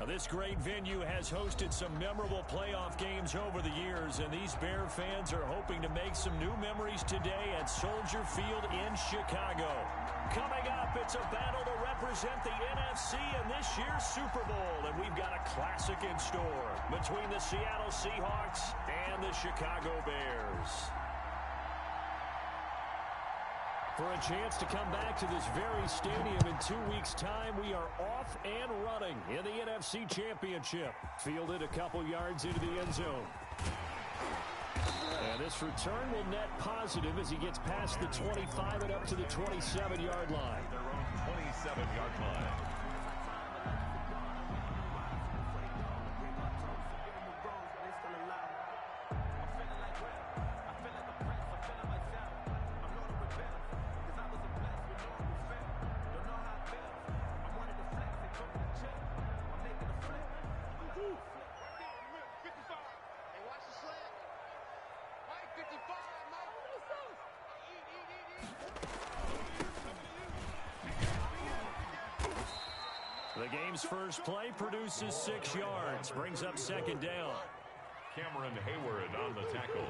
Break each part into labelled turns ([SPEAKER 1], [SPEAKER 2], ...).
[SPEAKER 1] This great venue has hosted some memorable playoff games over the years, and these Bear fans are hoping to make some new memories today at Soldier Field in Chicago. Coming up, it's a battle to represent the NFC in this year's Super Bowl, and we've got a classic in store between the Seattle Seahawks and the Chicago Bears. For a chance to come back to this very stadium in 2 weeks' time, we are off and running in the NFC Championship. Fielded a couple yards into the end zone. And this return will net positive as he gets past the 25 and up to the 27-yard line.
[SPEAKER 2] Their own 27-yard line.
[SPEAKER 1] The game's first play produces 6 yards, brings up second down.
[SPEAKER 2] Cameron Hayward on the tackle.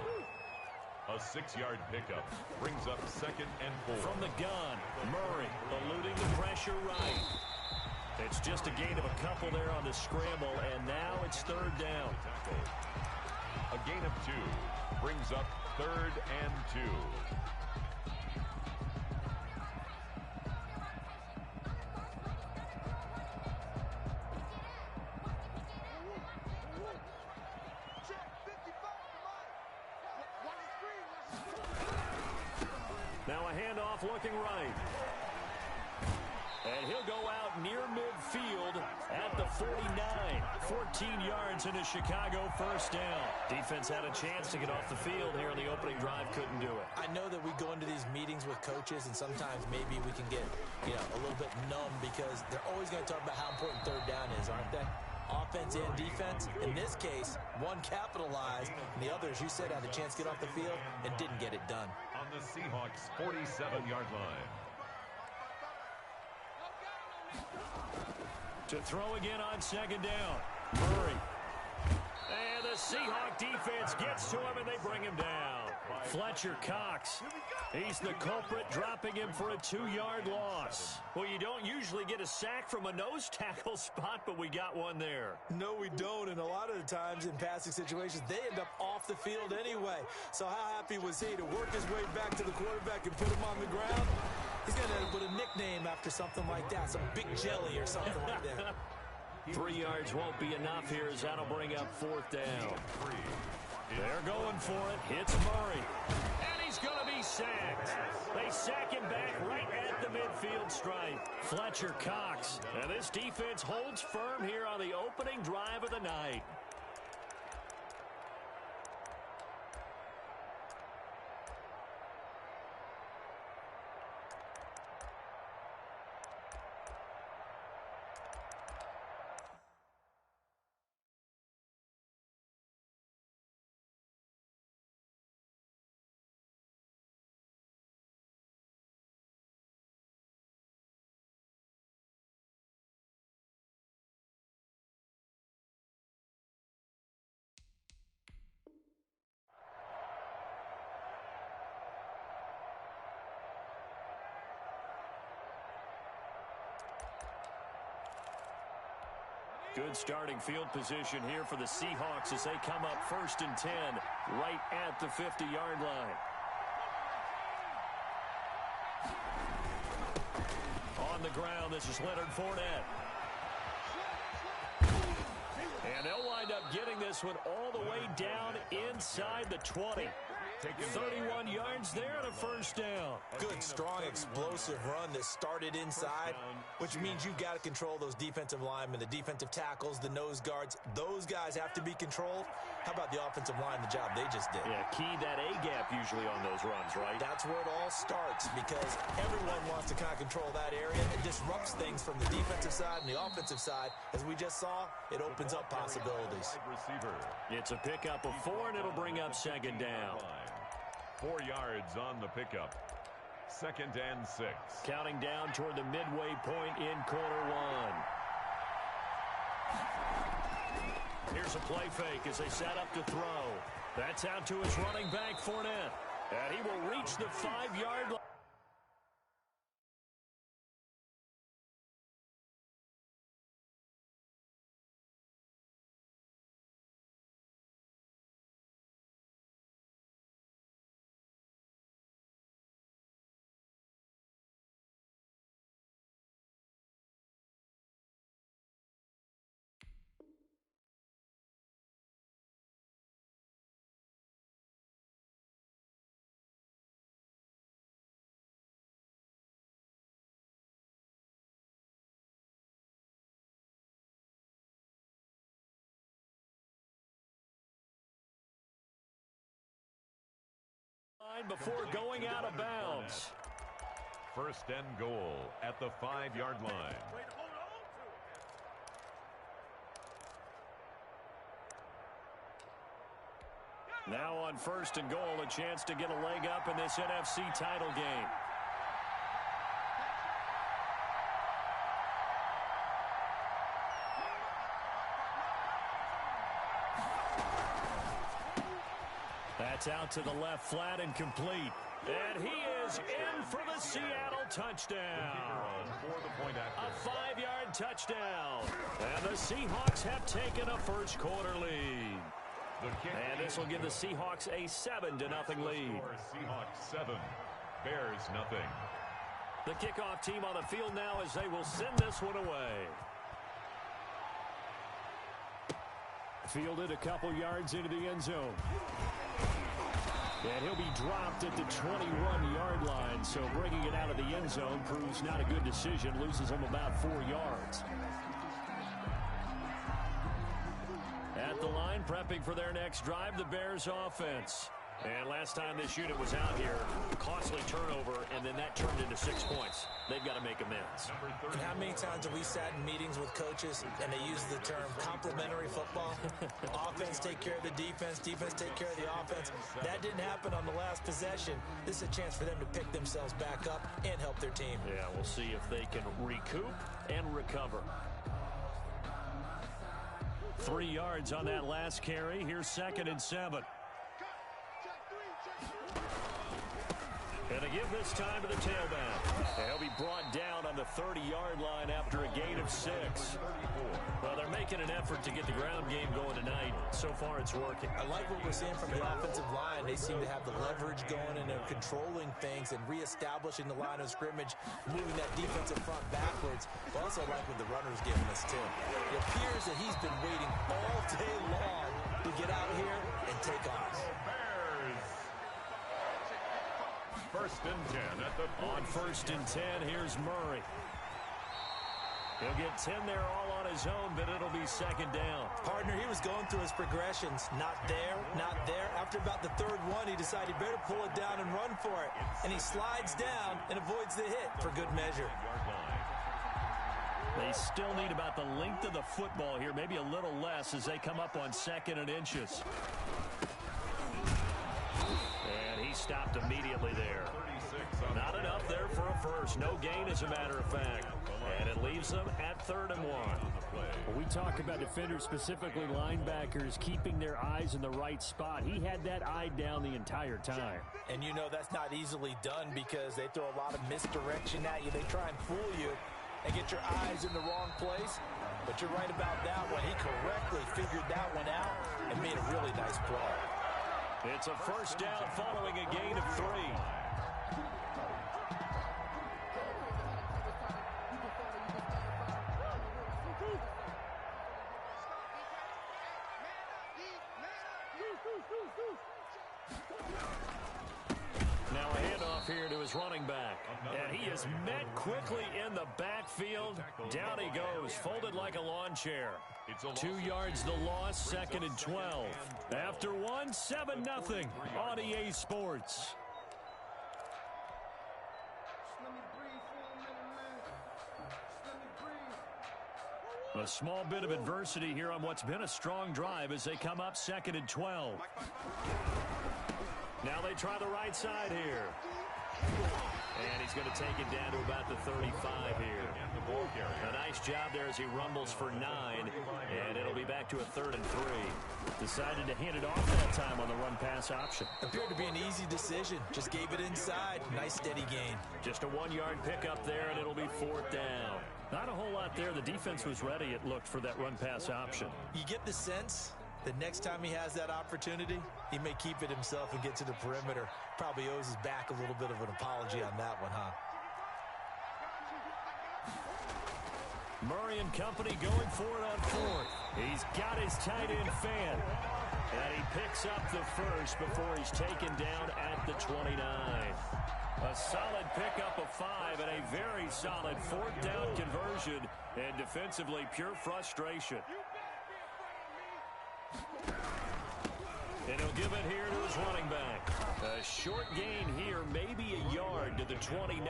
[SPEAKER 2] A 6-yard pickup brings up second and 4.
[SPEAKER 1] From the gun, Murray eluding the pressure right. It's just a gain of a couple there on the scramble, and now it's third down.
[SPEAKER 2] A gain of 2 brings up third and 2.
[SPEAKER 1] Now a handoff looking right. And he'll go out near midfield at the 49. 14 yards into Chicago, first down. Defense had a chance to get off the field here on the opening drive, couldn't do it.
[SPEAKER 3] I know that we go into these meetings with coaches, and sometimes maybe we can get, a little bit numb because they're always going to talk about how important third down is, aren't they? Offense and defense. In this case, one capitalized, and the others, you said, had a chance to get off the field and didn't get it done.
[SPEAKER 2] On the Seahawks' 47-yard line.
[SPEAKER 1] To throw again on second down. Murray. And the Seahawk defense gets to him, and they bring him down. Fletcher Cox. He's the culprit, dropping him for a 2-yard loss. Well, you don't usually get a sack from a nose tackle spot, but we got one there.
[SPEAKER 3] No, we don't, and a lot of the times in passing situations, they end up off the field anyway. So how happy was he to work his way back to the quarterback and put him on the ground? He's going to put a nickname after something like that, some big jelly or something like that.
[SPEAKER 1] 3 yards won't be enough here as that'll bring up fourth down. They're going for it. Hits Murray. And he's going to be sacked. They sack him back right at the midfield stripe. Fletcher Cox. And this defense holds firm here on the opening drive of the night. Good starting field position here for the Seahawks as they come up 1st and 10 right at the 50-yard line. On the ground, this is Leonard Fournette. And they'll wind up getting this one all the way down inside the 20. 31 yards there and a first down.
[SPEAKER 3] Good, strong, explosive run that started inside, which means you've got to control those defensive linemen, the defensive tackles, the nose guards. Those guys have to be controlled. How about the offensive line, the job they just did?
[SPEAKER 1] Yeah, key that A-gap usually on those runs, right?
[SPEAKER 3] That's where it all starts because everyone wants to kind of control that area. It disrupts things from the defensive side and the offensive side. As we just saw, it opens up possibilities.
[SPEAKER 1] It's a pickup of 4, and it'll bring up second down.
[SPEAKER 2] 4 yards on the pickup. 2nd and 6.
[SPEAKER 1] Counting down toward the midway point in quarter one. Here's a play fake as they set up to throw. That's out to his running back, Fournette. And he will reach the 5-yard line. Before going out of bounds.
[SPEAKER 2] First and goal at the 5-yard line.
[SPEAKER 1] Now on first and goal, a chance to get a leg up in this NFC title game. That's out to the left, flat and complete. And he is in for the Seattle touchdown. A 5-yard touchdown. And the Seahawks have taken a first quarter lead. And this will give the Seahawks a 7-0 lead.
[SPEAKER 2] Seahawks 7, Bears nothing.
[SPEAKER 1] The kickoff team on the field now as they will send this one away. Fielded a couple yards into the end zone. And he'll be dropped at the 21-yard line, so bringing it out of the end zone proves not a good decision, loses him about 4 yards. At the line, prepping for their next drive, the Bears offense. And last time this unit was out here, costly turnover, and then that turned into 6 points. They've got to make amends.
[SPEAKER 3] And how many times have we sat in meetings with coaches and they use the term complementary football? Offense take care of the defense, defense take care of the offense. That didn't happen on the last possession. This is a chance for them to pick themselves back up and help their team.
[SPEAKER 1] Yeah, we'll see if they can recoup and recover. 3 yards on that last carry. Here's 2nd and 7. And a give this time to the tailback. He'll be brought down on the 30-yard line after a gain of 6. Well, they're making an effort to get the ground game going tonight. So far, it's working.
[SPEAKER 3] I like what we're seeing from the offensive line. They seem to have the leverage going, and they're controlling things and reestablishing the line of scrimmage, moving that defensive front backwards. I also like what the runner's giving us, too. It appears that he's been waiting all day long to get out here and take off.
[SPEAKER 2] First and 10 at the
[SPEAKER 1] on 1st and 10, here's Murray. He'll get 10 there all on his own, but it'll be 2nd down.
[SPEAKER 3] Partner, he was going through his progressions. Not there, not there. After about the 3rd one, he decided he better pull it down and run for it. And he slides down and avoids the hit for good measure.
[SPEAKER 1] They still need about the length of the football here, maybe a little less as they come up on 2nd and inches. And he stopped immediately there. Not enough there for a first. No gain, as a matter of fact. And it leaves them at 3rd and 1.
[SPEAKER 4] Well, we talk about defenders, specifically linebackers, keeping their eyes in the right spot. He had that eye down the entire time.
[SPEAKER 3] And you know that's not easily done because they throw a lot of misdirection at you. They try and fool you and get your eyes in the wrong place. But you're right about that one. He correctly figured that one out and made a really nice play.
[SPEAKER 1] It's a first down following a gain of 3. Now a handoff here to his running back. And he is met quickly in the backfield. Down he goes, folded like a lawn chair. 2 yards the loss, 2nd and 12. After 1, 7-0 on EA Sports. A small bit of adversity here on what's been a strong drive as they come up 2nd and 12. Now they try the right side here. And he's going to take it down to about the 35 here. A nice job there as he rumbles for 9. And it'll be back to a 3rd and 3. Decided to hand it off that time on the run-pass option.
[SPEAKER 3] Appeared to be an easy decision. Just gave it inside. Nice steady gain.
[SPEAKER 1] Just a 1-yard pickup there, and it'll be 4th down. Not a whole lot there. The defense was ready, it looked, for that run-pass option.
[SPEAKER 3] You get the sense that next time he has that opportunity, he may keep it himself and get to the perimeter. Probably owes his back a little bit of an apology on that one, huh?
[SPEAKER 1] Murray and company going for it on 4th. He's got his tight end fan. And he picks up the first before he's taken down at the 29. A solid pickup of 5 and a very solid 4th down conversion. And defensively, pure frustration. And he'll give it here to his running back. A short gain here, maybe a yard to the 29.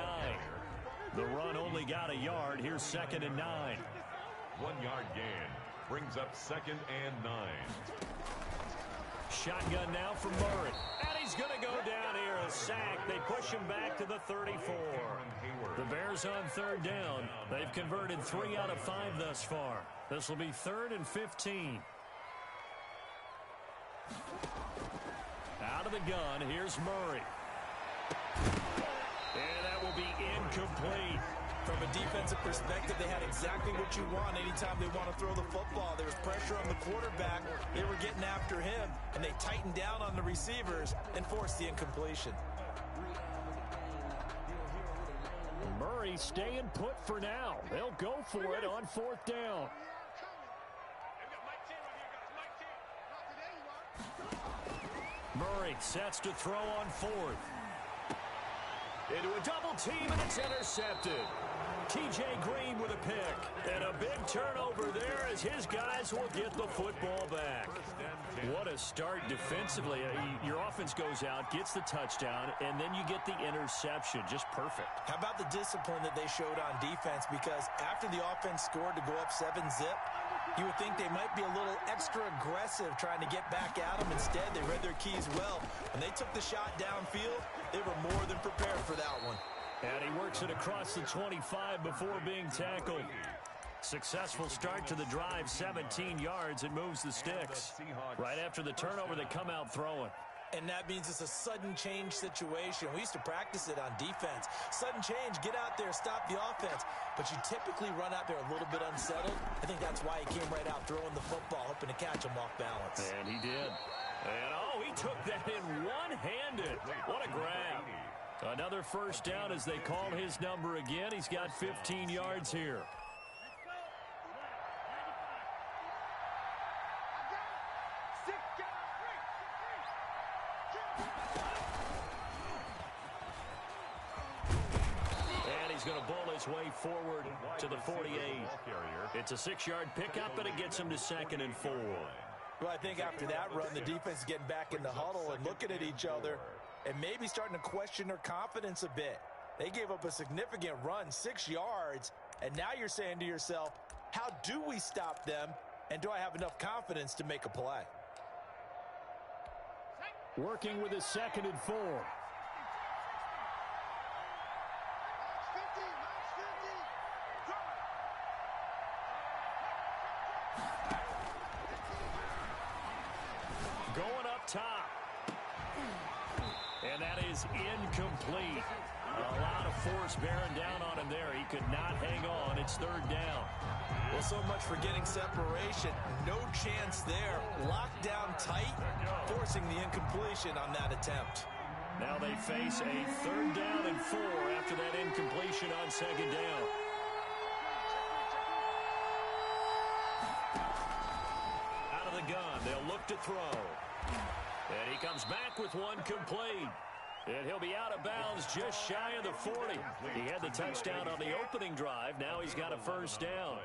[SPEAKER 1] The run only got a yard. Here's 2nd and 9.
[SPEAKER 2] 1-yard gain brings up 2nd and 9.
[SPEAKER 1] Shotgun now for Murray. And he's going to go down here. A sack. They push him back to the 34. The Bears on 3rd down. They've converted 3 out of 5 thus far. This will be 3rd and 15. Out of the gun, here's Murray. And that will be incomplete.
[SPEAKER 3] From a defensive perspective, they had exactly what you want anytime they want to throw the football. There was pressure on the quarterback. They were getting after him, and they tightened down on the receivers and forced the incompletion.
[SPEAKER 1] Murray staying put for now. They'll go for it on 4th down. Murray sets to throw on 4th. Into a double team, and it's intercepted. T.J. Green with a pick. And a big turnover there as his guys will get the football back. What a start defensively. Your offense goes out, gets the touchdown, and then you get the interception. Just perfect.
[SPEAKER 3] How about the discipline that they showed on defense? Because after the offense scored to go up 7-zip, you would think they might be a little extra aggressive trying to get back at them. Instead, they read their keys well. When they took the shot downfield, they were more than prepared for that one.
[SPEAKER 1] And he works it across the 25 before being tackled. Successful start to the drive, 17 yards, and moves the sticks. Right after the turnover, they come out throwing.
[SPEAKER 3] And that means it's a sudden change situation. We used to practice it on defense. Sudden change, get out there, stop the offense. But you typically run out there a little bit unsettled. I think that's why he came right out throwing the football, hoping to catch him off balance.
[SPEAKER 1] And he did. And, oh, he took that in one-handed. What a grab. Another 1st down as they call his number again. He's got 15 yards here. And he's going to bowl his way forward to the 48. It's a 6-yard pickup, and it gets him to 2nd and 4.
[SPEAKER 3] Well, I think after that run, the defense is getting back in the huddle and looking at each other and maybe starting to question their confidence a bit. They gave up a significant run, 6 yards, and now you're saying to yourself, how do we stop them, and do I have enough confidence to make a play?
[SPEAKER 1] Working with his 2nd and 4. Going up top. And that is incomplete. A lot of force bearing down on him there. He could not hang on. It's 3rd down.
[SPEAKER 3] Well, so much for getting separation. No chance there. Locked down tight, forcing the incompletion on that attempt.
[SPEAKER 1] Now they face a 3rd down and 4 after that incompletion on 2nd down. Out of the gun, they'll look to throw. And he comes back with one complete. And he'll be out of bounds just shy of the 40. He had the touchdown on the opening drive. Now he's got a 1st down.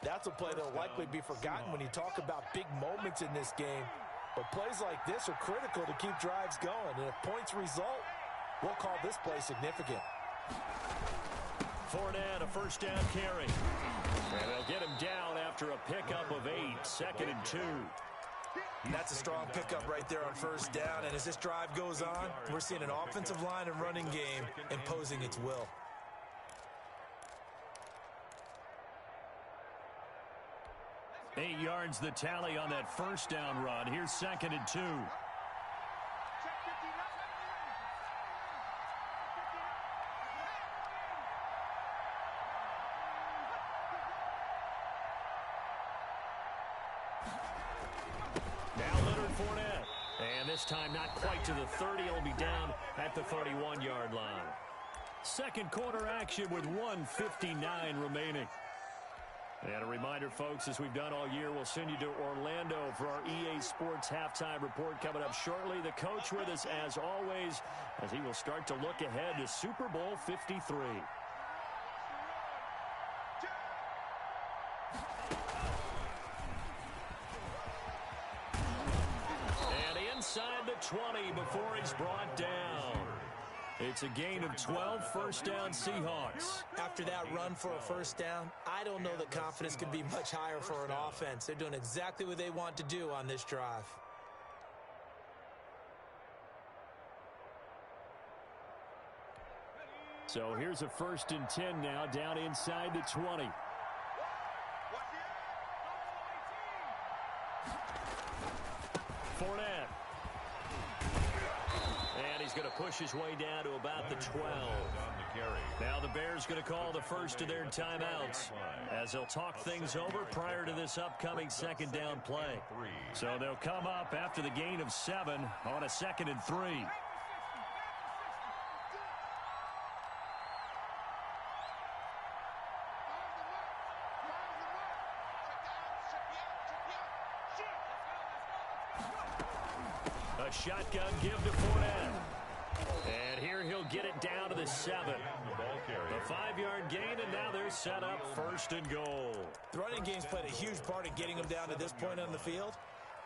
[SPEAKER 3] That's a play that will likely be forgotten when you talk about big moments in this game. But plays like this are critical to keep drives going. And if points result, we'll call this play significant.
[SPEAKER 1] Fournette, a 1st down carry. And they'll get him down after a pickup of 8. 2nd and 2.
[SPEAKER 3] That's a strong pickup right there on first down. And as this drive goes on, we're seeing an offensive line and running game imposing its will.
[SPEAKER 1] Eight yards the tally on that first down run. Here's 2nd and 2. And this time not quite to the 30. It'll be down at the 31-yard line. Second quarter action with 1:59 remaining. And a reminder, folks, as we've done all year, we'll send you to Orlando for our EA Sports halftime report coming up shortly. The coach with us, as always, as he will start to look ahead to Super Bowl 53. Inside the 20 before he's brought down. It's a gain of 12, first down Seahawks.
[SPEAKER 3] After that run for a first down, I don't know that confidence can be much higher for an offense. They're doing exactly what they want to do on this drive.
[SPEAKER 1] So here's a 1st and 10 now, down inside the 20. Fournette. And he's going to push his way down to about the 12. Now the Bears going to call the first of their timeouts as they'll talk things over prior to this upcoming 2nd down play. So they'll come up after the gain of 7 on a 2nd and 3. A shotgun give to Fournette. And here he'll get it down to the 7. A 5-yard gain, and now they're set up 1st and goal.
[SPEAKER 3] The running game's played a huge part in getting them down to this point on the field.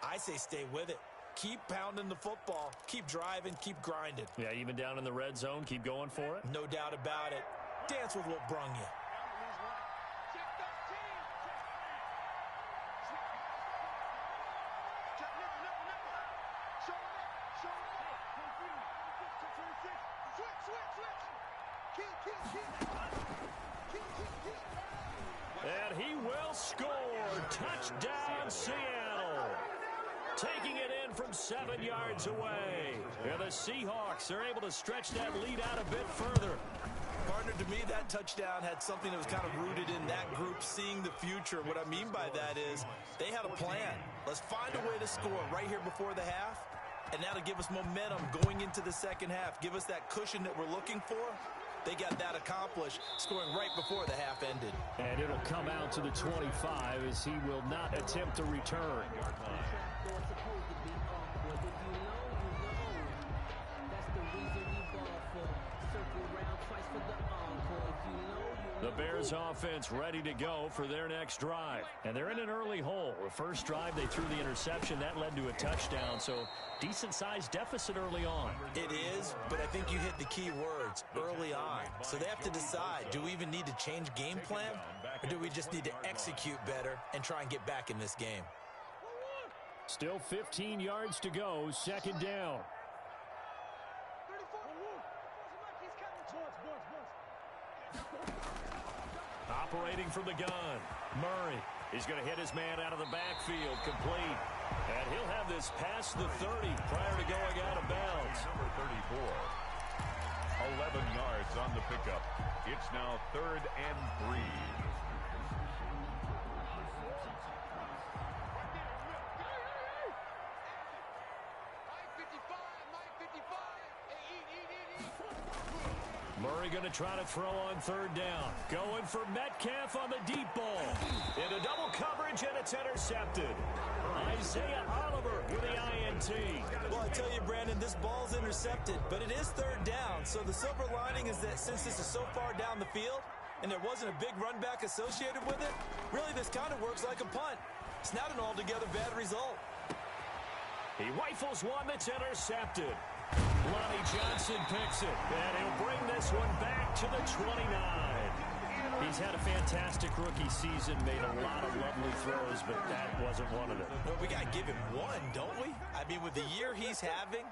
[SPEAKER 3] I say stay with it. Keep pounding the football. Keep driving. Keep grinding.
[SPEAKER 1] Yeah, even down in the red zone, keep going for it.
[SPEAKER 3] No doubt about it. Dance with what brung you.
[SPEAKER 1] And he will score. Touchdown, Seattle. Taking it in from 7 yards away. And the Seahawks are able to stretch that lead out a bit further.
[SPEAKER 3] Partner, to me, that touchdown had something that was kind of rooted in that group seeing the future. What I mean by that is they had a plan. Let's find a way to score right here before the half. And that'll give us momentum going into the second half. Give us that cushion that we're looking for. They got that accomplished, scoring right before the half ended.
[SPEAKER 1] And it'll come out to the 25 as he will not attempt to return. The Bears offense ready to go for their next drive. And they're in an early hole. The first drive, they threw the interception. That led to a touchdown. So decent-sized deficit early on.
[SPEAKER 3] It is, but I think you hit the key words, early on. So they have to decide, do we even need to change game plan? Or do we just need to execute better and try and get back in this game?
[SPEAKER 1] Still 15 yards to go, 2nd down. Operating from the gun, Murray. He's going to hit his man out of the backfield, complete. And he'll have this past the 30 prior to going out of bounds.
[SPEAKER 2] Number 34. 11 yards on the pickup. It's now 3rd and 3.
[SPEAKER 1] Murray going to try to throw on 3rd down. Going for Metcalf on the deep ball. Into double coverage, and it's intercepted. Isaiah Oliver with the INT.
[SPEAKER 3] Well, I tell you, Brandon, this ball's intercepted, but it is 3rd down. So the silver lining is that since this is so far down the field and there wasn't a big run back associated with it, really this kind of works like a punt. It's not an altogether bad result.
[SPEAKER 1] He rifles one that's intercepted. Lonnie Johnson picks it, and he'll bring this one back to the 29. He's had a fantastic rookie season, made a lot of lovely throws, but that wasn't one of them.
[SPEAKER 3] Well, we got to give him one, don't we? I mean, with the year he's having,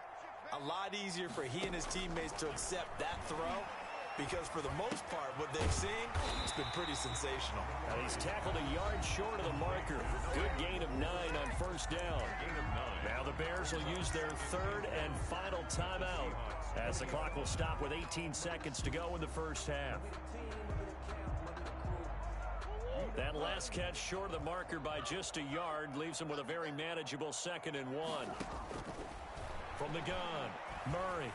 [SPEAKER 3] a lot easier for he and his teammates to accept that throw, because for the most part, what they've seen, it's been pretty sensational.
[SPEAKER 1] Now he's tackled a yard short of the marker. Good gain of 9 on first down. Now the Bears will use their third and final timeout as the clock will stop with 18 seconds to go in the first half. That last catch short of the marker by just a yard leaves him with a very manageable 2nd and 1. From the gun, Murray.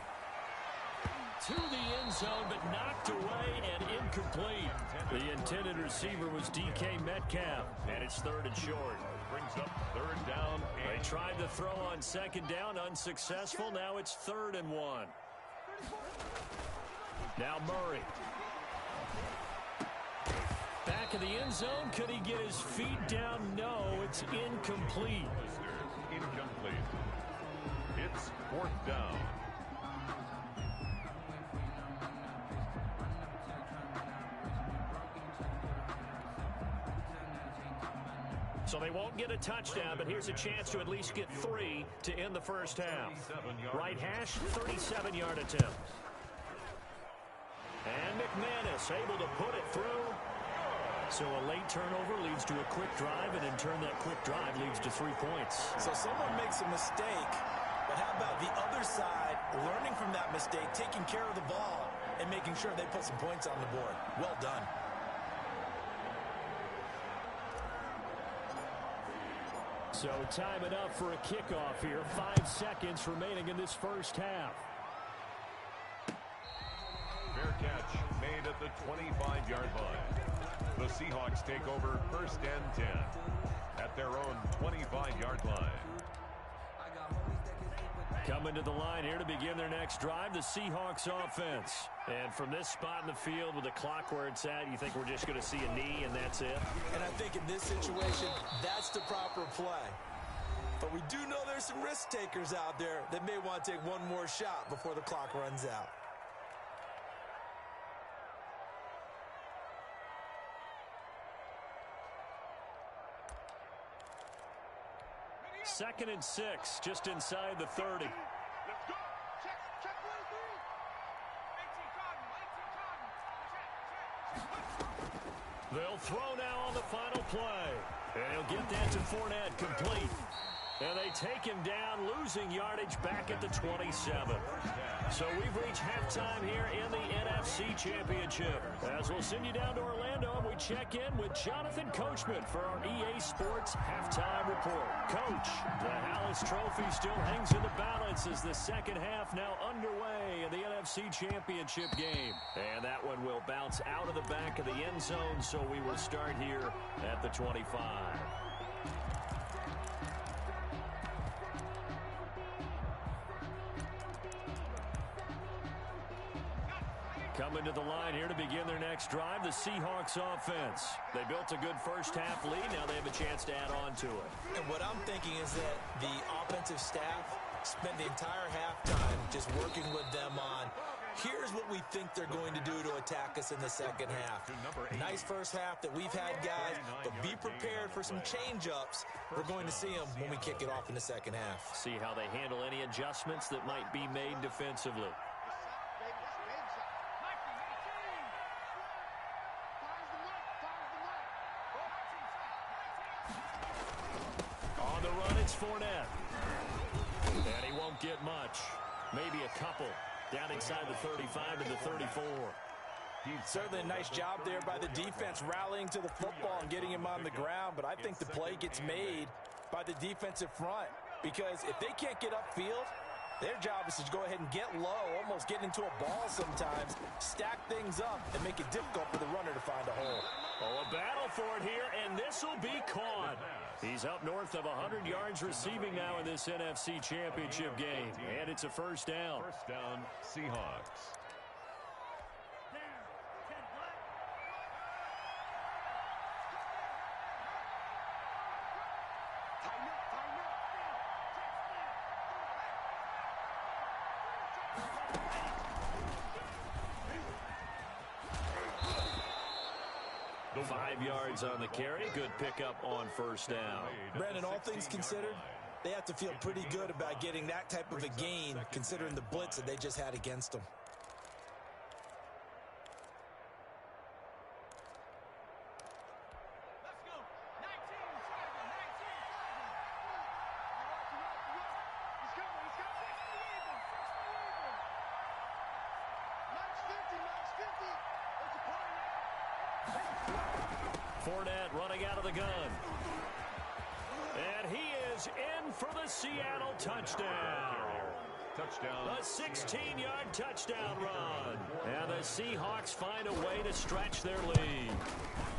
[SPEAKER 1] To the end zone, but knocked away and incomplete. The intended receiver was DK Metcalf, and it's 3rd and short.
[SPEAKER 2] Brings up 3rd down.
[SPEAKER 1] They tried to throw on 2nd down, unsuccessful. Now it's 3rd and 1. Now Murray. Back in the end zone. Could he get his feet down? No, it's incomplete.
[SPEAKER 2] Incomplete. It's 4th down.
[SPEAKER 1] So they won't get a touchdown, but here's a chance to at least get 3 to end the first half. Right hash, 37-yard attempt. And McManus able to put it through. So a late turnover leads to a quick drive, and in turn that quick drive leads to 3 points.
[SPEAKER 3] So someone makes a mistake, but how about the other side learning from that mistake, taking care of the ball, and making sure they put some points on the board? Well done.
[SPEAKER 1] So time it up for a kickoff here. 5 seconds remaining in this first half.
[SPEAKER 2] Fair catch made at the 25-yard line. The Seahawks take over 1st and 10 at their own 25-yard line.
[SPEAKER 1] Coming to the line here to begin their next drive, the Seahawks offense. And from this spot in the field with the clock where it's at, you think we're just going to see a knee and that's it?
[SPEAKER 3] And I think in this situation, that's the proper play. But we do know there's some risk takers out there that may want to take one more shot before the clock runs out.
[SPEAKER 1] 2nd and 6, just inside the 30.
[SPEAKER 5] Let's go. Check 1, 3.
[SPEAKER 1] They'll throw now on the final play. And he'll get that to Fournette, complete. And they take him down, losing yardage back at the 27. So we've reached halftime here in the NFC Championship. As we'll send you down to Orlando, and we check in with Jonathan Coachman for our EA Sports Halftime Report. Coach, the Hallis Trophy still hangs in the balance as the second half now underway in the NFC Championship game. And that one will bounce out of the back of the end zone, so we will start here at the 25. Coming to the line here to begin their next drive, the Seahawks offense. They built a good first half lead. Now they have a chance to add on to it.
[SPEAKER 3] And what I'm thinking is that the offensive staff spent the entire halftime just working with them on, here's what we think they're going to do to attack us in the second half. Nice first half that we've had, guys, but be prepared for some change-ups. We're going to see them when we kick it off in the second half.
[SPEAKER 1] See how they handle any adjustments that might be made defensively. On the run, it's Fournette. And he won't get much. Maybe a couple. Down inside the 35 to the 34.
[SPEAKER 3] Certainly a nice job there by the defense rallying to the football and getting him on the ground, but I think the play gets made by the defensive front because if they can't get upfield, their job is to go ahead and get low, almost get into a ball sometimes, stack things up, and make it difficult for the runner to find a hole.
[SPEAKER 1] Oh, a battle for it here, and this will be caught. He's up north of 100 yards receiving now in this NFC Championship game, and it's a first down.
[SPEAKER 2] First down, Seahawks.
[SPEAKER 1] 5 yards on the carry. Good pickup on first down.
[SPEAKER 3] Brandon, all things considered, they have to feel pretty good about getting that type of a gain considering the blitz that they just had against them.
[SPEAKER 1] Fournette running out of the gun. And he is in for the Seattle touchdown.
[SPEAKER 2] Touchdown.
[SPEAKER 1] A 16-yard touchdown run. And the Seahawks find a way to stretch their lead.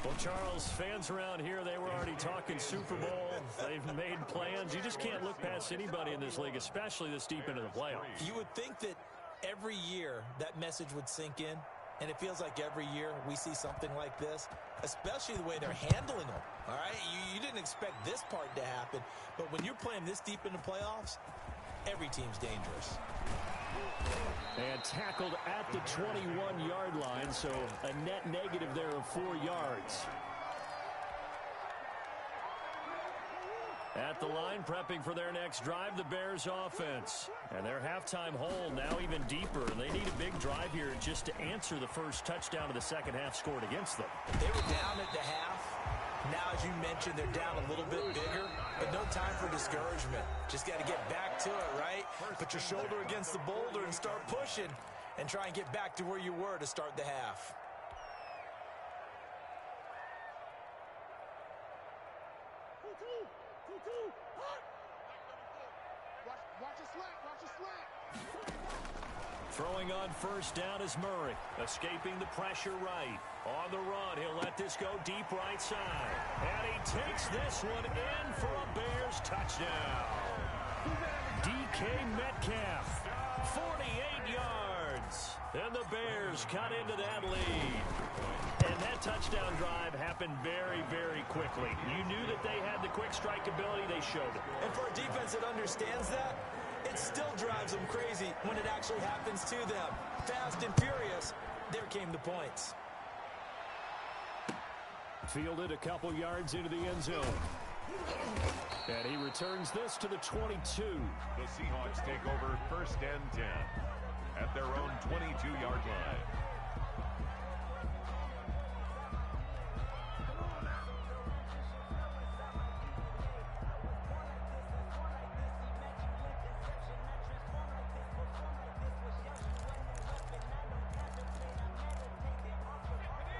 [SPEAKER 1] Well, Charles, fans around here, they were already talking Super Bowl. They've made plans. You just can't look past anybody in this league, especially this deep into the playoffs.
[SPEAKER 3] You would think that every year that message would sink in. And it feels like every year we see something like this, especially the way they're handling them. All right, you didn't expect this part to happen, but when you're playing this deep in the playoffs, every team's dangerous.
[SPEAKER 4] And tackled at the 21-yard line, so a net negative there of 4 yards. At the line, prepping for their next drive, the Bears offense. And their halftime hole now even deeper. They need a big drive here just to answer the first touchdown of the second half scored against them.
[SPEAKER 3] They were down at the half. Now, as you mentioned, they're down a little bit bigger, but no time for discouragement. Just got to get back to it, right? Put your shoulder against the boulder and start pushing and try and get back to where you were to start the half.
[SPEAKER 5] Watch a slant, watch a slant.
[SPEAKER 1] Throwing on first down is Murray. Escaping the pressure right. On the run, he'll let this go deep right side. And he takes this one in for a Bears touchdown. DK Metcalf, 48 yards. And the Bears cut into that lead. And that touchdown drive happened very, very quickly. You knew that they had the quick strike ability. They showed it.
[SPEAKER 3] And for a defense that understands that, it still drives them crazy when it actually happens to them. Fast and furious, there came the points.
[SPEAKER 4] Fielded a couple yards into the end zone. And he returns this to the 22.
[SPEAKER 2] The Seahawks take over first and 10 at their own 22-yard line.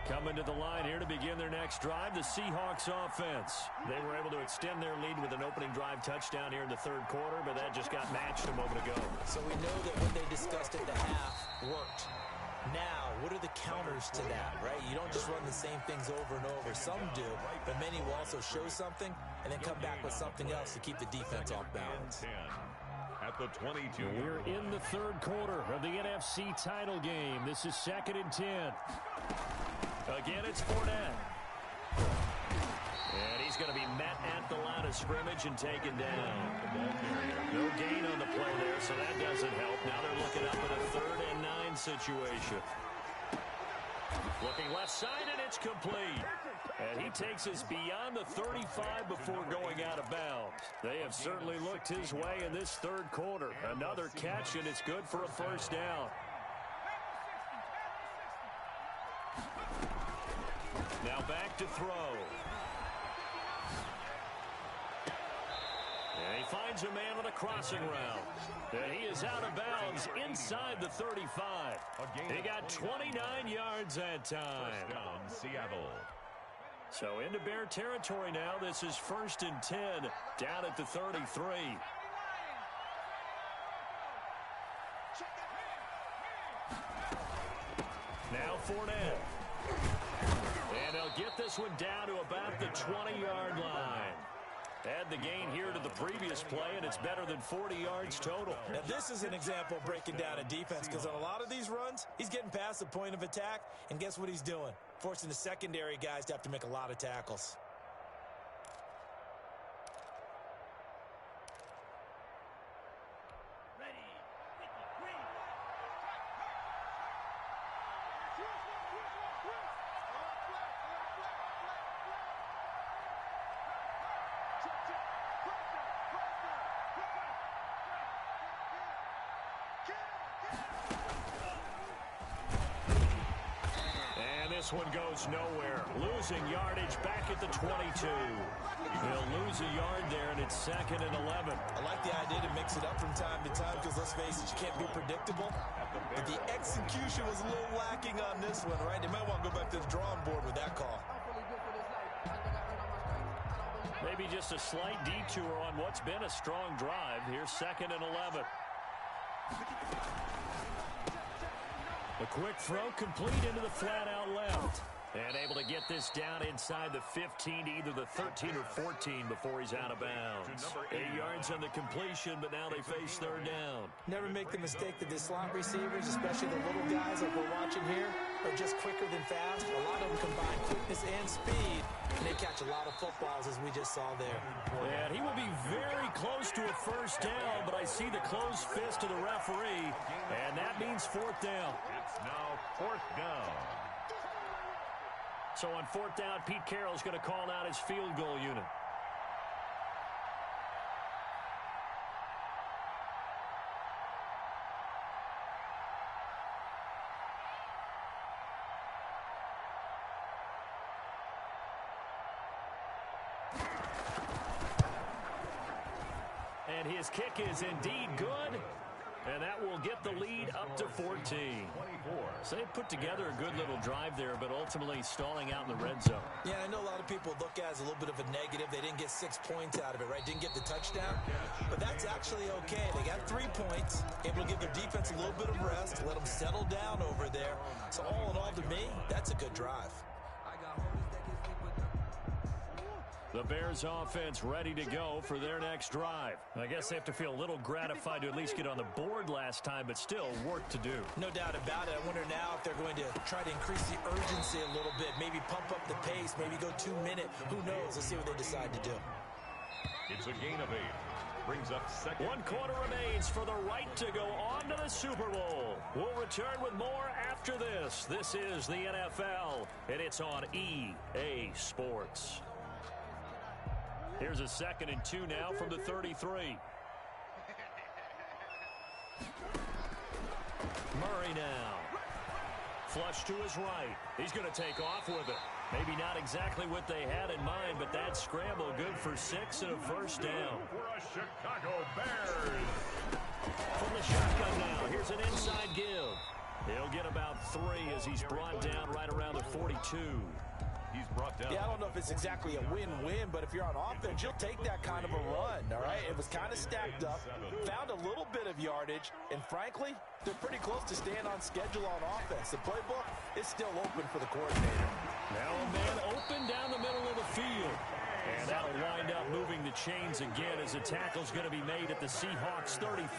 [SPEAKER 1] Coming to the line here to begin their next drive, the Seahawks offense. They were able to extend their lead with an opening drive touchdown here in the third quarter, but that just got matched a moment ago.
[SPEAKER 3] So we know that what they discussed at the half worked. Now, what are the counters to that, right? You don't just run the same things over and over. Some do, but many will also show something and then come back with something else to keep the defense off balance.
[SPEAKER 2] At the 22.
[SPEAKER 4] We're in the third quarter of the NFC title game. This is 2nd and 10.
[SPEAKER 1] Again, it's Fournette. And he's going to be met at the line of scrimmage and taken down. No gain on the play there, so that doesn't help. Now they're looking up at a 3rd and 9 situation. Looking left side, and it's complete. And he takes us beyond the 35 before going out of bounds. They have certainly looked his way in this third quarter. Another catch, and it's good for a first down. Now back to throw. And he finds a man on a crossing route. And he is out of bounds inside the 35. He got 29 yards that time.
[SPEAKER 2] First down, Seattle.
[SPEAKER 1] So into Bear territory now. This is 1st and 10 down at the 33. Now Fournette. And they'll get this one down to about the 20-yard line. Add the gain here to the previous play, and it's better than 40 yards total.
[SPEAKER 3] Now, this is an example of breaking down a defense, because on a lot of these runs, he's getting past the point of attack, and guess what he's doing? Forcing the secondary guys to have to make a lot of tackles.
[SPEAKER 1] this one goes nowhere. Losing yardage back at the 22. They'll lose a yard there, and it's 2nd and 11.
[SPEAKER 3] I like the idea to mix it up from time to time because, let's face it, you can't be predictable. But the execution was a little lacking on this one, right? They might want to go back to the drawing board with that call.
[SPEAKER 1] Maybe just a slight detour on what's been a strong drive. Here's 2nd and 11. A quick throw complete into the flat out left. And able to get this down inside the 15 to either the 13 or 14 before he's out of bounds. 8 yards on the completion, but now they face 3rd down.
[SPEAKER 3] Never make the mistake that the slot receivers, especially the little guys like we're watching here, are just quicker than fast. A lot of them combine quickness and speed, and they catch a lot of footballs, as we just saw there.
[SPEAKER 1] And he will be very close to a 1st down, but I see the closed fist of the referee, and that means 4th down.
[SPEAKER 2] It's now 4th down.
[SPEAKER 1] So on 4th down, Pete Carroll's going to call out his field goal unit. And his kick is indeed good. And that will get the lead up to 14. So they put together a good little drive there, but ultimately stalling out in the red zone.
[SPEAKER 3] Yeah, I know a lot of people look at it as a little bit of a negative. They didn't get 6 points out of it, right? Didn't get the touchdown. But that's actually okay. They got 3 points, able to give their defense a little bit of rest, let them settle down over there. So all in all, to me, that's a good drive.
[SPEAKER 1] The Bears offense ready to go for their next drive. I guess they have to feel a little gratified to at least get on the board last time, but still work to do.
[SPEAKER 3] No doubt about it. I wonder now if they're going to try to increase the urgency a little bit, maybe pump up the pace, maybe go 2-minute. Who knows? Let's see what they decide to do.
[SPEAKER 2] It's a gain of 8. Brings up 2nd.
[SPEAKER 1] 1 quarter remains for the right to go on to the Super Bowl. We'll return with more after this. This is the NFL, and it's on EA Sports. Here's a 2nd and 2 now from the 33. Murray now. Flush to his right. He's going to take off with it. Maybe not exactly what they had in mind, but that scramble good for 6 and a 1st down.
[SPEAKER 2] For a Chicago Bears.
[SPEAKER 1] From the shotgun now, here's an inside give. He'll get about 3 as he's brought down right around the 42.
[SPEAKER 2] He's brought down.
[SPEAKER 3] Yeah, I don't know if it's exactly a win-win, but if you're on offense, you'll take that kind of a run, all right? It was kind of stacked up, found a little bit of yardage, and frankly, they're pretty close to staying on schedule on offense. The playbook is still open for the coordinator.
[SPEAKER 1] Now a man open down the middle of the field. And that'll wind up moving the chains again as the tackle's going to be made at the Seahawks 35.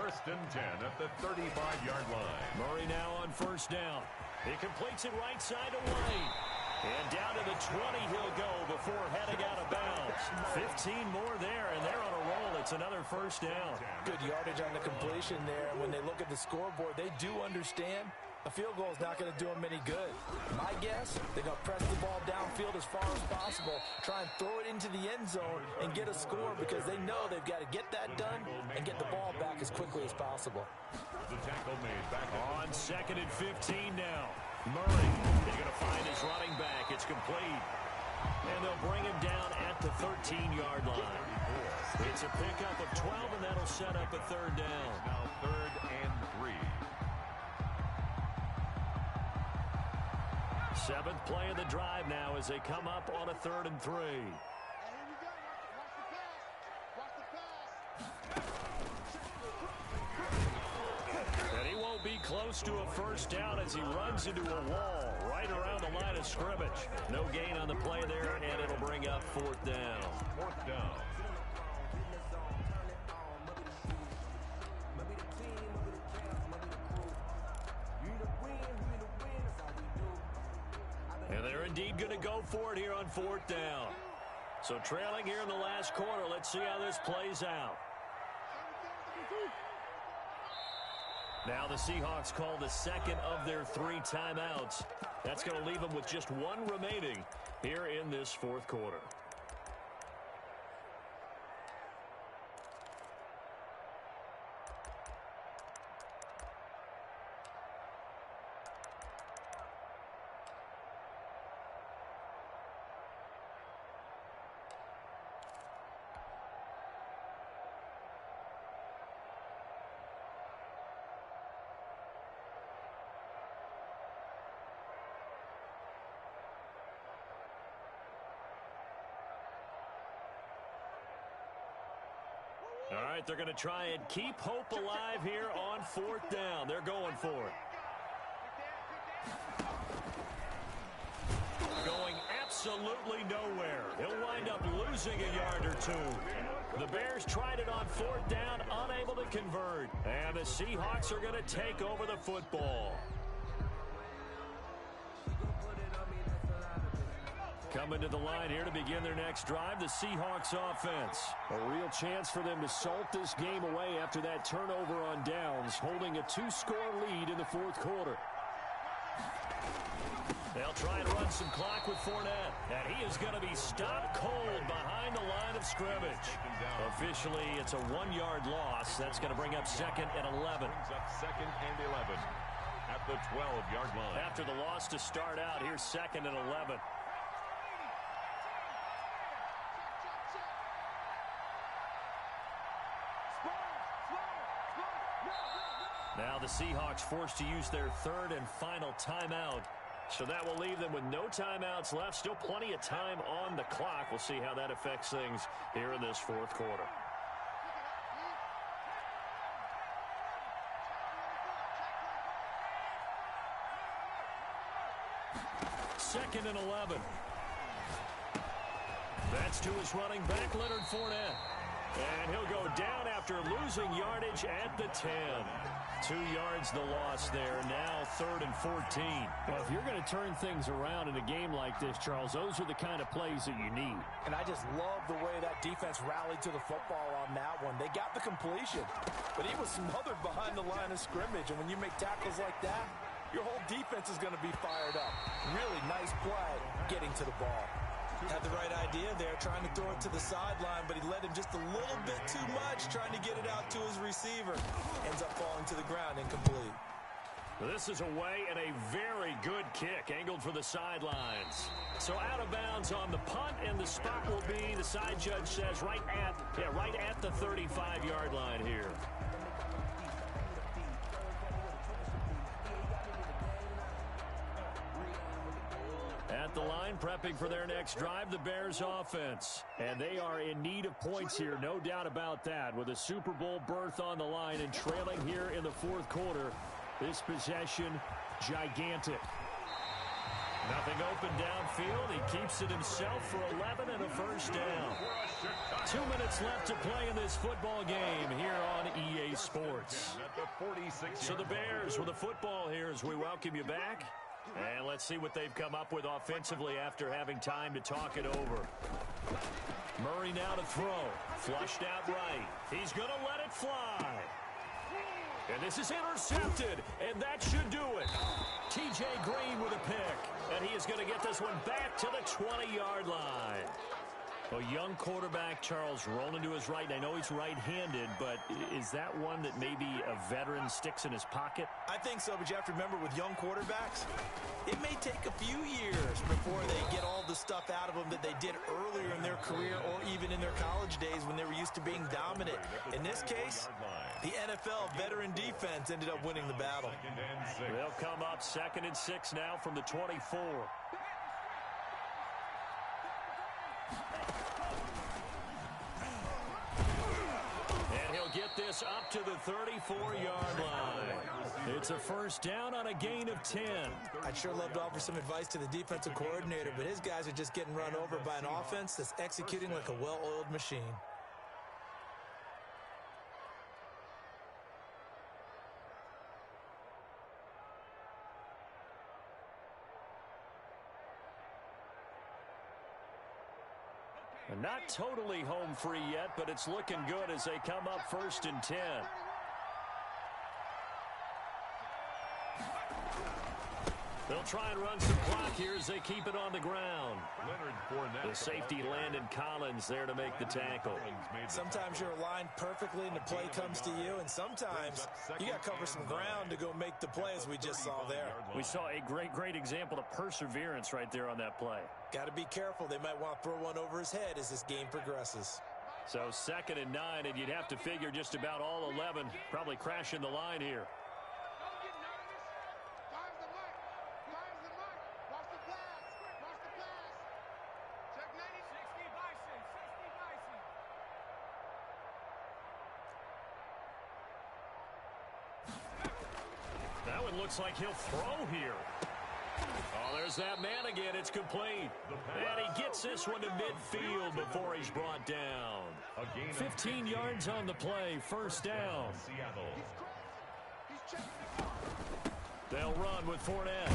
[SPEAKER 2] 1st and 10 at the 35-yard line.
[SPEAKER 1] Murray now on 1st down. He completes it right side to White. And down to the 20 he'll go before heading out of bounds. 15 more there, and they're on a roll. It's another 1st down.
[SPEAKER 3] Good yardage on the completion there. When they look at the scoreboard, they do understand a field goal is not going to do them any good. My guess, they're going to press the ball downfield as far as possible, try and throw it into the end zone and get a score because they know they've got to get that done and get the ball back as quickly as possible.
[SPEAKER 2] The tackle made back
[SPEAKER 1] on 2nd and 15 now. Murray, they're going to find his running back. It's complete. And they'll bring him down at the 13-yard line. It's a pickup of 12, and that'll set up a 3rd down.
[SPEAKER 2] Now 3rd and 3.
[SPEAKER 1] 7th play of the drive now as they come up on a 3rd and 3. And he won't be close to a 1st down as he runs into a wall right around the line of scrimmage. No gain on the play there, and it'll bring up 4th down.
[SPEAKER 2] 4th down.
[SPEAKER 1] And they're indeed going to go for it here on 4th down. So trailing here in the last quarter, let's see how this plays out. Now the Seahawks call the 2nd of their 3 timeouts. That's going to leave them with just 1 remaining here in this 4th quarter.
[SPEAKER 4] right, they're going to try and keep hope alive here on 4th down. They're going for it. Going absolutely nowhere. He'll wind up losing a yard or two. The Bears tried it on 4th down, unable to convert. And the Seahawks are going to take over the football. Coming to the line here to begin their next drive, the Seahawks offense. A real chance for them to salt this game away after that turnover on downs, holding a 2-score lead in the 4th quarter. They'll try and run some clock with Fournette, and he is going to be stopped cold behind the line of scrimmage. Officially, it's a 1-yard loss. That's going to bring up 2nd and 11.
[SPEAKER 2] Brings up 2nd and 11 at the 12-yard line.
[SPEAKER 4] After the loss to start out, here's 2nd and 11. Now the Seahawks forced to use their 3rd and final timeout. So that will leave them with no timeouts left. Still plenty of time on the clock. We'll see how that affects things here in this 4th quarter. Second and 11. That's to his running back, Leonard Fournette. And he'll go down after losing yardage at the 10. 2 yards the loss there. Now 3rd and 14.
[SPEAKER 1] Well, if you're going to turn things around in a game like this, Charles, those are the kind of plays that you need.
[SPEAKER 3] And I just love the way that defense rallied to the football on that one. They got the completion, but he was smothered behind the line of scrimmage. And when you make tackles like that, your whole defense is going to be fired up. Really nice play getting to the ball. Had the right idea there, trying to throw it to the sideline, but he led him just a little bit too much, trying to get it out to his receiver. Ends up falling to the ground, incomplete.
[SPEAKER 4] This is away and a very good kick, angled for the sidelines. So out of bounds on the punt, and the spot will be, the side judge says, right at the 35-yard line here. At the line, prepping for their next drive, the Bears offense. And they are in need of points here, no doubt about that. With a Super Bowl berth on the line and trailing here in the 4th quarter, this possession, gigantic. Nothing open downfield. He keeps it himself for 11 and a first down. 2 minutes left to play in this football game here on EA Sports. So the Bears with the football here as we welcome you back. And let's see what they've come up with offensively after having time to talk it over. Murray now to throw. Flushed out right. He's going to let it fly. And this is intercepted, and that should do it. T.J. Green with a pick. And he is going to get this one back to the 20-yard line. A young quarterback, Charles, rolling to his right. I know he's right-handed, but is that one that maybe a veteran sticks in his pocket?
[SPEAKER 3] I think so, but you have to remember with young quarterbacks, it may take a few years before they get all the stuff out of them that they did earlier in their career or even in their college days when they were used to being dominant. In this case, the NFL veteran defense ended up winning the battle.
[SPEAKER 4] They'll come up 2nd and 6 now from the 24. Get this up to the 34-yard line. It's a first down on a gain of 10.
[SPEAKER 3] I'd sure love to offer some advice to the defensive coordinator, but his guys are just getting run over by an offense that's executing like a well-oiled machine.
[SPEAKER 4] Not totally home free yet, but it's looking good as they come up 1st and 10. They'll try and run some clock here as they keep it on the ground. The safety, Landon Collins, there to make the tackle.
[SPEAKER 3] Sometimes you're aligned perfectly and the play comes to you, and sometimes you got to cover some ground to go make the play, as we just saw there.
[SPEAKER 4] We saw a great example of perseverance right there on that play.
[SPEAKER 3] Got to be careful. They might want to throw one over his head as this game progresses.
[SPEAKER 4] So 2nd and 9, and you'd have to figure just about all 11 probably crashing the line here. That one looks like he'll throw here. Oh, there's that man again. It's complete. And he gets this one to midfield before he's brought down. 15 yards on the play. First down. They'll run with Fournette.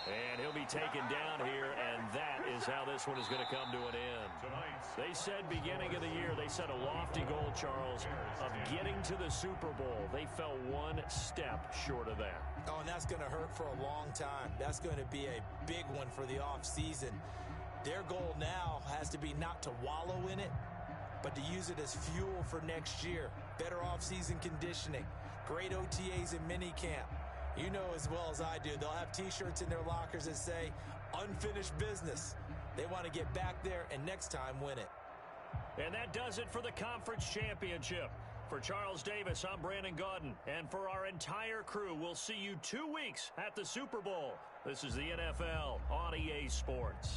[SPEAKER 4] And he'll be taken down here, and that is how this one is going to come to an end. They said beginning of the year, they set a lofty goal, Charles, of getting to the Super Bowl. They fell one step short of that.
[SPEAKER 3] Oh, and that's going to hurt for a long time. That's going to be a big one for the offseason. Their goal now has to be not to wallow in it, but to use it as fuel for next year. Better offseason conditioning, great OTAs and minicamp. You know as well as I do, they'll have T-shirts in their lockers that say, unfinished business. They want to get back there and next time win it.
[SPEAKER 4] And that does it for the conference championship. For Charles Davis, I'm Brandon Gaudin. And for our entire crew, we'll see you 2 weeks at the Super Bowl. This is the NFL on EA Sports.